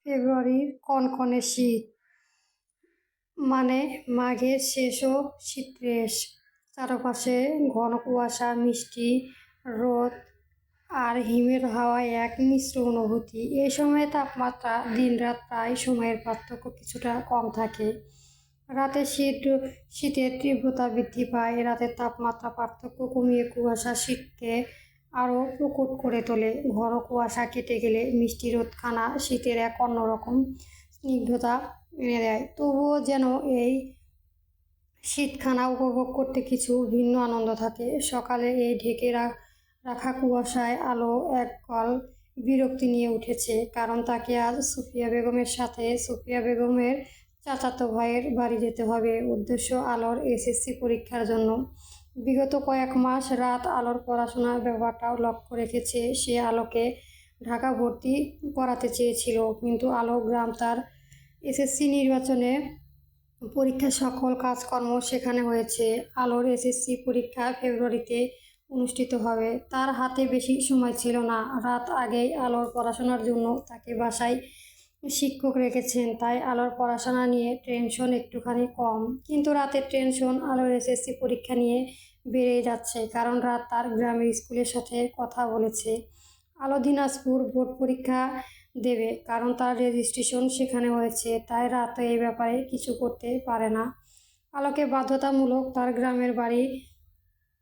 ফেব্রুয়ারির কনকনে শীত, মানে মাঘের শেষ ও শীতরেশ। চারপাশে ঘন কুয়াশা, মিষ্টি রোদ আর হিমের হাওয়ায় এক মিশ্র অনুভূতি। এই সময়ে তাপমাত্রা দিন-রাত প্রায় সময়ের পার্থক্য কিছুটা কম থাকে। রাতে শীতের তীব্রতা বৃদ্ধি পায়, রাতের তাপমাত্রা পার্থক্য কমিয়ে কুয়াশা শীতকে আরও প্রকট করে তোলে। ঘন কুয়াশা কেটে গেলে মিষ্টি রোদখানা শীতের এক অন্যরকম স্নিগ্ধতা এনে দেয়। তবুও যেন এই শীতখানা উপভোগ করতে কিছু ভিন্ন আনন্দ থাকে। সকালে এই ঢেকে রাখা কুয়াশায় আলো একগাল বিরক্তি নিয়ে উঠেছে, কারণ তাকে আজ সুফিয়া বেগমের সাথে সুফিয়া বেগমের চাচাতো ভাইয়ের বাড়ি যেতে হবে। উদ্দেশ্য আলোর এসএসসি পরীক্ষার জন্য। বিগত কয়েক মাস রাত আলোর পড়াশোনার ব্যাপারটাও লক্ষ্য রেখেছে। সে আলোকে ঢাকা ভর্তি করাতে চেয়েছিল, কিন্তু আলো গ্রাম তার এসএসসি নির্বাচনে পরীক্ষার সকল কাজকর্ম সেখানে হয়েছে। আলোর এসএসসি পরীক্ষা ফেব্রুয়ারিতে অনুষ্ঠিত হবে। তার হাতে বেশি সময় ছিল না। রাত আগেই আলোর পড়াশোনার জন্য তাকে বাসায় শিক্ষক রেখেছেন, তাই আলোর পড়াশোনা নিয়ে টেনশন একটুখানি কম। কিন্তু রাতের টেনশন আলোর এসএসসি পরীক্ষা নিয়ে বেড়ে যাচ্ছে, কারণ রাত তার গ্রামের স্কুলের সাথে কথা বলেছে। আলো দিনাজপুর বোর্ড পরীক্ষা দেবে, কারণ তার রেজিস্ট্রেশন সেখানে হয়েছে, তাই রাত এই ব্যাপারে কিছু করতে পারে না। আলোকে বাধ্যতামূলক তার গ্রামের বাড়ি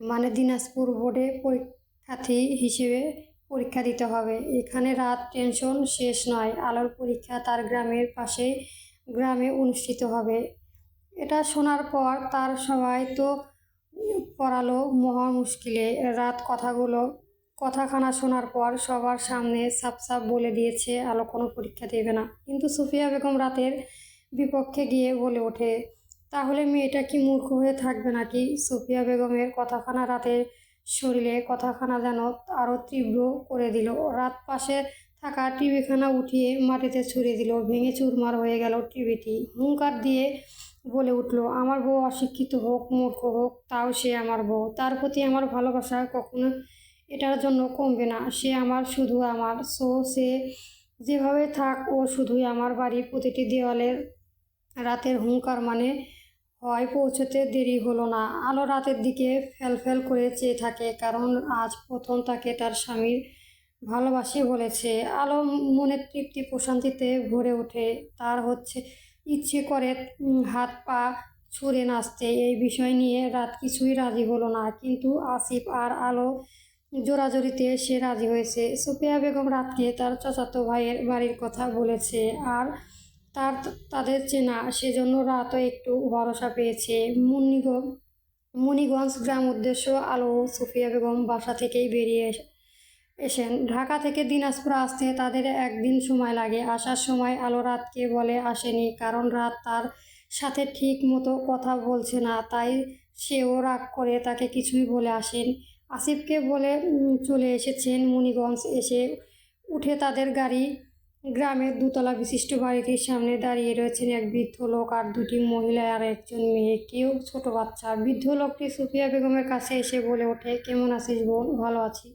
মানে দিনাজপুর বোর্ডে পরীক্ষার্থী হিসেবে পরীক্ষা দিতে হবে। এখানে রাত টেনশন শেষ নয়। আলোর পরীক্ষা তার গ্রামের পাশেই গ্রামে অনুষ্ঠিত হবে। এটা শোনার পর তার সবাই তো পড়ালো মহা মুশকিলে। রাত কথাখানা শোনার পর সবার সামনে সাফ বলে দিয়েছে আলো কোনো পরীক্ষা দেবে না। কিন্তু সুফিয়া বেগম রাতের বিপক্ষে গিয়ে বলে ওঠে, তাহলে মেয়েটা কি মূর্খ হয়ে থাকবে নাকি? সুফিয়া বেগমের কথাখানা রাতের শরীরে কথাখানা যেন আরও তীব্র করে দিল। রাত পাশে থাকা টিভিখানা উঠিয়ে মাটিতে ছুঁড়ে দিল। ভেঙে চুরমার হয়ে গেল টিভিটি। হুঙ্কার দিয়ে বলে উঠল, আমার বউ অশিক্ষিত হোক, মূর্খ হোক, তাও সে আমার বউ। তার প্রতি আমার ভালোবাসা কখনো এটার জন্য কমবে না। সে আমার, শুধু আমার। সে যেভাবে থাক, ও শুধুই আমার। বাড়ির প্রতিটি দেওয়ালের রাতের হুঙ্কার মানে হয় পৌঁছতে দেরি হলো না। আলো রাতের দিকে ফ্যাল করে চেয়ে থাকে, কারণ আজ প্রথম তাকে তার স্বামীর ভালোবাসি বলেছে। আলো মনের তৃপ্তি প্রশান্তিতে ভরে ওঠে। তার ইচ্ছে করে হাত পা ছুঁড়ে নাচতে। এই বিষয় নিয়ে রাত কিছুই রাজি হলো না, কিন্তু আসিফ আর আলো জোরাজোরিতে সে রাজি হয়েছে। সুফিয়া বেগম রাতকে তার চাচাতো ভাইয়ের বাড়ির কথা বলেছে, আর তাদের চেনা, সেজন্য রাতও একটু ভরসা পেয়েছে। মুনিগঞ্জ গ্রাম উদ্দেশ্য আলো ও সুফিয়া বেগম বাসা থেকেই বেরিয়ে এসেন। ঢাকা থেকে দিনাজপুর আসতে তাদের একদিন সময় লাগে। আসার সময় আলো রাতকে বলে আসেনি, কারণ রাত তার সাথে ঠিক মতো কথা বলছে না, তাই সেও রাগ করে তাকে কিছুই বলে আসেন। আসিফকে বলে চলে এসেছেন মুনিগঞ্জ। এসে উঠে তাদের গাড়ি গ্রামের দুতলা বিশিষ্ট বাড়িটির সামনে দাঁড়িয়ে রয়েছেন এক বৃদ্ধ লোক আর দুটি মহিলা আর একজন মেয়ে, কেউ ছোট বাচ্চা। বৃদ্ধ লোকটি সুফিয়া বেগমের কাছে এসে বলে ওঠে, কেমন আছিস বোন? ভালো আছি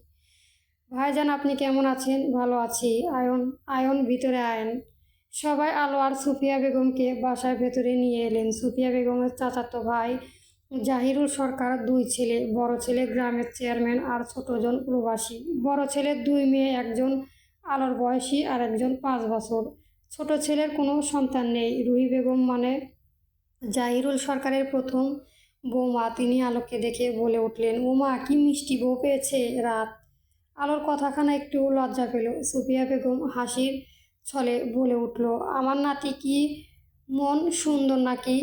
ভাইজান, আপনি কেমন আছেন? ভালো আছি। আয়ন ভিতরে আয়েন। সবাই আলো আর সুফিয়া বেগমকে বাসার ভেতরে নিয়ে এলেন। সুফিয়া বেগমের চাচাতো ভাই জাহিরুল সরকার, দুই ছেলে। বড় ছেলে গ্রামের চেয়ারম্যান আর ছোটজন প্রবাসী। বড় ছেলের দুই মেয়ে, একজন আলোর বয়সী আর একজন 5 বছর। ছোট ছেলের কোনো সন্তান নেই। রুহি বেগম মানে জাহিরুল সরকারের প্রথম বৌমা, তিনি আলোকে দেখে বলে উঠলেন, ওমা, কি মিষ্টি বউ পেয়েছে রাত। আলোর কথাখানা একটু লজ্জা পেল। সুফিয়া বেগম হাসির ছলে বলে উঠল, আমার নাতি কি মন সুন্দর নাকি?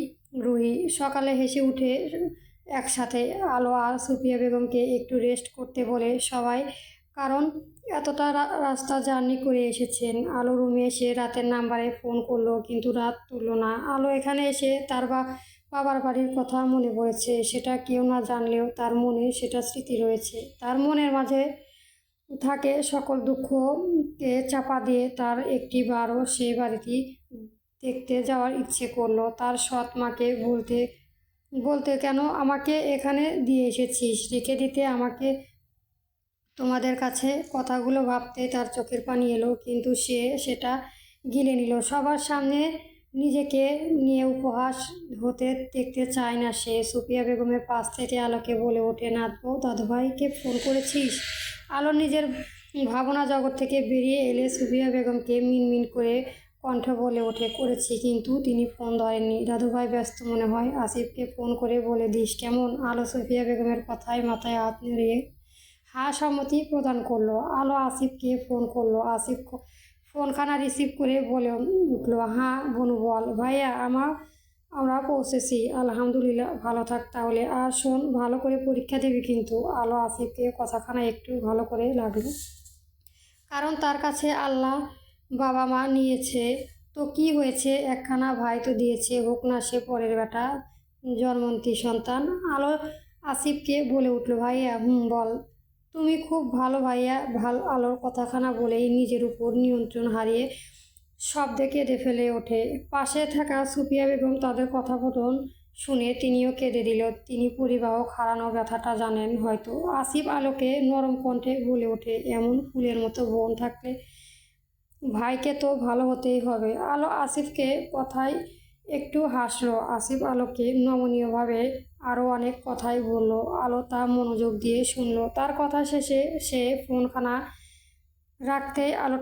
রুহি সকালে হেসে উঠে একসাথে আলো আর সুফিয়া বেগমকে একটু রেস্ট করতে বলে সবাই, কারণ এতটা রাস্তা জার্নি করে এসেছেন। আলো রুমে এসে রাতের নাম্বারে ফোন করলো, কিন্তু রাত তুললো না। আলো এখানে এসে তার বাবার বাড়ির কথা মনে পড়েছে। সেটা কেউ না জানলেও তার মনে সেটা স্মৃতি রয়েছে। তার মনের মাঝে থাকে সকল দুঃখকে চাপা দিয়ে তার একটিবারও সে বাড়িটি দেখতে যাওয়ার ইচ্ছে করলো। তার সৎ মাকে বলতে কেন আমাকে এখানে দিয়ে এসেছিস, রেখে দিতে আমাকে তোমাদের কাছে। কথাগুলো ভাবতে তার চোখের পানি এলো, কিন্তু সে সেটা গিলে নিল। সবার সামনে নিজেকে নিয়ে উপহাস হতে দেখতে চায় না সে। সুফিয়া বেগমের পাশ থেকে আলোকে বলে ওঠে, নাতবো দাদুভাইকে ফোন করেছিস? আলো নিজের ভাবনা জগৎ থেকে বেরিয়ে এলে সুফিয়া বেগমকে মিনমিন করে কণ্ঠ বলে ওঠে, করেছি, কিন্তু তিনি ফোন ধরেননি। দাদুভাই ব্যস্ত মনে হয়, আসিফকে ফোন করে বলে দিস কেমন? আলো সুফিয়া বেগমের কথায় মাথায় হাত নেড়ে সম্মতি প্রদান করলো। আলো আসিফকে ফোন করলো। আসিফ ফোনখানা রিসিভ করে বলে উঠলো, হ্যাঁ বনু বল। ভাইয়া আমরা পৌঁছেছি, আলহামদুলিল্লাহ। ভালো থাক তাহলে। আর শোন, ভালো করে পরীক্ষা দিবি কিন্তু। আলো আসিফকে কথাখানা একটু ভালো করে লাগলো, কারণ তার কাছে আল্লাহ বাবা মা নিয়েছে তো কি হয়েছে, একখানা ভাই তো দিয়েছে, হোক না সে পরের বেটা, জন্মন্তী সন্তান। আলো আসিফকে বলে উঠলো, ভাইয়া বল। তুমি খুব ভালো ভাইয়া। আলোর কথাখানা বলেই নিজের উপর নিয়ন্ত্রণ হারিয়ে শব্দে কেঁদে ফেলে ওঠে। পাশে থাকা সুফিয়া বেগম তাদের কথোপকথন শুনে তিনিও কেঁদে দিল। তিনি পরিবাহক হারানো ব্যথাটা জানেন হয়তো। আসিফ আলোকে নরম কণ্ঠে বলে ওঠে, এমন ফুলের মতো বোন থাকলে ভাইকে তো ভালো হতেই হবে। আলো আসিফকে কথায় একটু হাসলো। আসিফ আলোকে নমনীয়ভাবে আরও অনেক কথাই বলল। আলো তা মনোযোগ দিয়ে শুনলো। তার কথা শেষে সে ফোনখানা রাখতেই আলো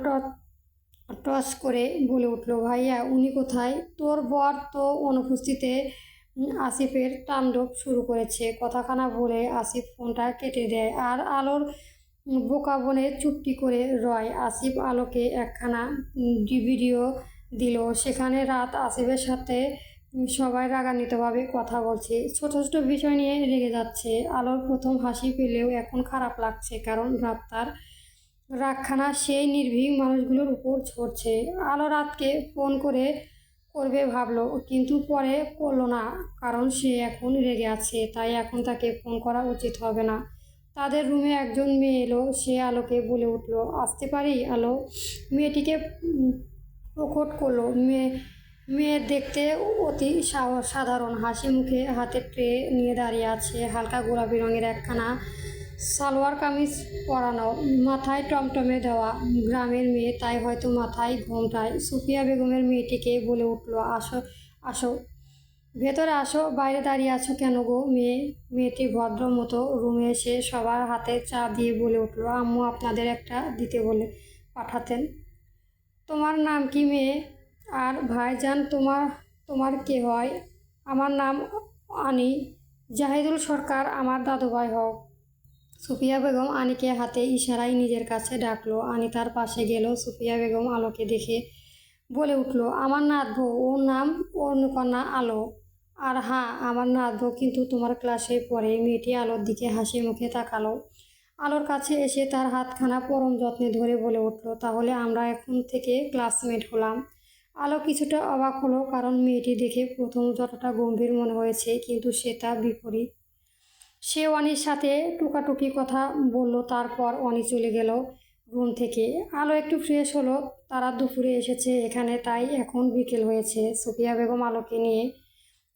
টস করে বলে উঠল, ভাইয়া উনি কোথায়? তোর বর তো অনুপস্থিতিতে আসিফের তাণ্ডব শুরু করেছে। কথাখানা বলে আসিফ ফোনটা কেটে দেয়। আর আলোর বোকা বনে চুপটি করে রয়। আসিফ আলোকে একখানা ভিডিও দিল। সেখানে রাত আসিফের সাথে সবাই রাগান্বিতভাবে কথা বলছে, ছোট ছোট বিষয় নিয়ে রেগে যাচ্ছে। আলোর প্রথম হাসি পেলেও এখন খারাপ লাগছে, কারণ তার রাগখানা সেই নির্ভীক মানুষগুলোর উপর ঝরছে। আলো রাতকে ফোন করবে ভাবলো, কিন্তু পরে করলো না, কারণ সে এখন রেগে আছে। তাই এখন তাকে ফোন করা উচিত হবে না। তাদের রুমে একজন মেয়ে এলো। সে আলোকে বলে উঠল, আসতে পারি? আলো মেয়েটিকে প্রকট করলো। মেয়ে দেখতে অতি সাধারণ, হাসি মুখে, হাতে ট্রে নিয়ে দাঁড়িয়ে আছে। হালকা গোলাপি রঙের একখানা সালোয়ার কামিজ পরানো, মাথায় টমটমে দেওয়া। গ্রামের মেয়ে, তাই হয়তো মাথায় ঘোমটায়। সুফিয়া বেগমের মেয়েটিকে বলে উঠল, আসো আসো, ভেতরে আসো, বাইরে দাঁড়িয়ে আছো কেন গো? মেয়েটি ভদ্র মতো রুমে এসে সবার হাতে চা দিয়ে বলে উঠল, আম্মু আপনাদের একটা দিতে বলে পাঠাতেন। তোমার নাম কি মেয়ে? আর ভাইজান তোমার কে হয়? আমার নাম আনি, জাহিদুল সরকার আমার দাদুভাই হও। সুফিয়া বেগম আনিকে হাতে ইশারায় নিজের কাছে ডাকলো। আনি তার পাশে গেল। সুফিয়া বেগম আলোকে দেখে বলে উঠল, আমার নাতবো, ওর নাম অন্নকন্যা আলো। আর হ্যাঁ, আমার নাতবো কিন্তু তোমার ক্লাসে পড়ে। মেয়েটি আলোর দিকে হাসি মুখে তাকালো। আলোর কাছে এসে তার হাতখানা পরম যত্নে ধরে বলে উঠল, তাহলে আমরা এখন থেকে ক্লাসমেট হলাম। আলো কিছুটা অবাক হলো, কারণ মেয়েটি দেখে প্রথম যতটা গম্ভীর মনে হয়েছে, কিন্তু সে তা বিপরীত। সে অনির সাথে টুকাটুকি কথা বলল। তারপর অনি চলে গেল রুম থেকে। আলো একটু ফ্রেশ হলো। তারা দুপুরে এসেছে এখানে, তাই এখন বিকেল হয়েছে। সুফিয়া বেগম আলোকে নিয়ে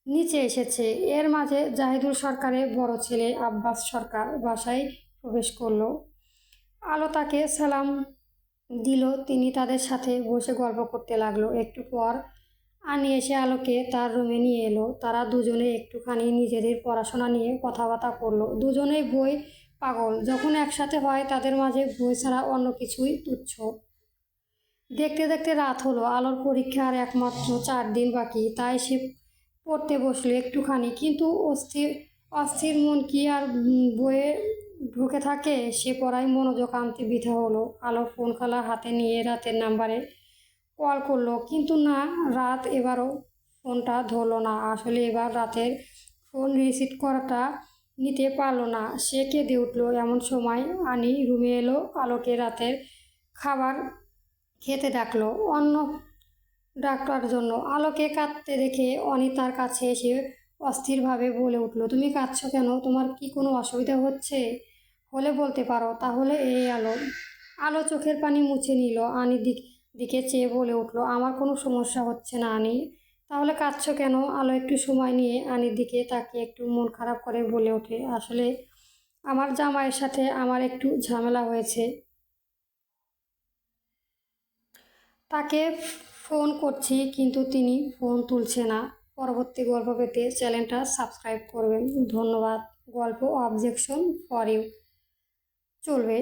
নিচে এসেছে। এর মাঝে জাহিদুল সরকারের বড় ছেলে আব্বাস সরকার বাসায় প্রবেশ করলো। আলো তাকে সালাম দিল। তিনি তাদের সাথে বসে গল্প করতে লাগলো। একটু পর আনি এসে আলোকে তার রুমে নিয়ে এলো। তারা দুজনে একটুখানি নিজেদের পড়াশোনা নিয়ে কথাবার্তা করলো। দুজনেই বই পাগল। যখন একসাথে হয় তাদের মাঝে বই ছাড়া অন্য কিছুই তুচ্ছ। দেখতে দেখতে রাত হলো। আলোর পরীক্ষা আর একমাত্র 4 দিন বাকি, তাই সে পড়তে বসলো একটুখানি। কিন্তু অস্থির মন কি আর বইয়ে ঢুকে থাকে? সে পড়ায় মনোযোগ আনতে বৃথা হলো। আলো ফোন খালা হাতে নিয়ে রাতের নাম্বারে কল করলো, কিন্তু না, রাত এবারও ফোনটা ধরলো না। আসলে এবার রাতের ফোন রিসিভ করাটা নিতে পারলো না। সে কেঁদে উঠলো। এমন সময় আনি রুমে এলো। আলোকে রাতের খাবার খেতে ডাকলো ডাকার জন্য। আলোকে কাঁদতে দেখে অনি তার কাছে এসে অস্থিরভাবে বলে উঠলো, তুমি কাঁদছো কেন? তোমার কি কোনো অসুবিধা হচ্ছে? হলে বলতে পারো। তাহলে এই আলো চোখের পানি মুছে নিল। আনির দিকে চেয়ে বলে উঠলো, আমার কোনো সমস্যা হচ্ছে না আনি। তাহলে কাঁদছো কেন? আলো একটু সময় নিয়ে আনির দিকে তাকিয়ে একটু মন খারাপ করে বলে ওঠে, আসলে আমার জামাইয়ের সাথে আমার একটু ঝামেলা হয়েছে। তাকে ফোন করছি কিন্তু তিনি ফোন তুলছে না। পরবর্তী গল্প পেতে চ্যানেলটা সাবস্ক্রাইব করবেন। ধন্যবাদ। গল্প অবজেকশন ফর ইউ চলবে।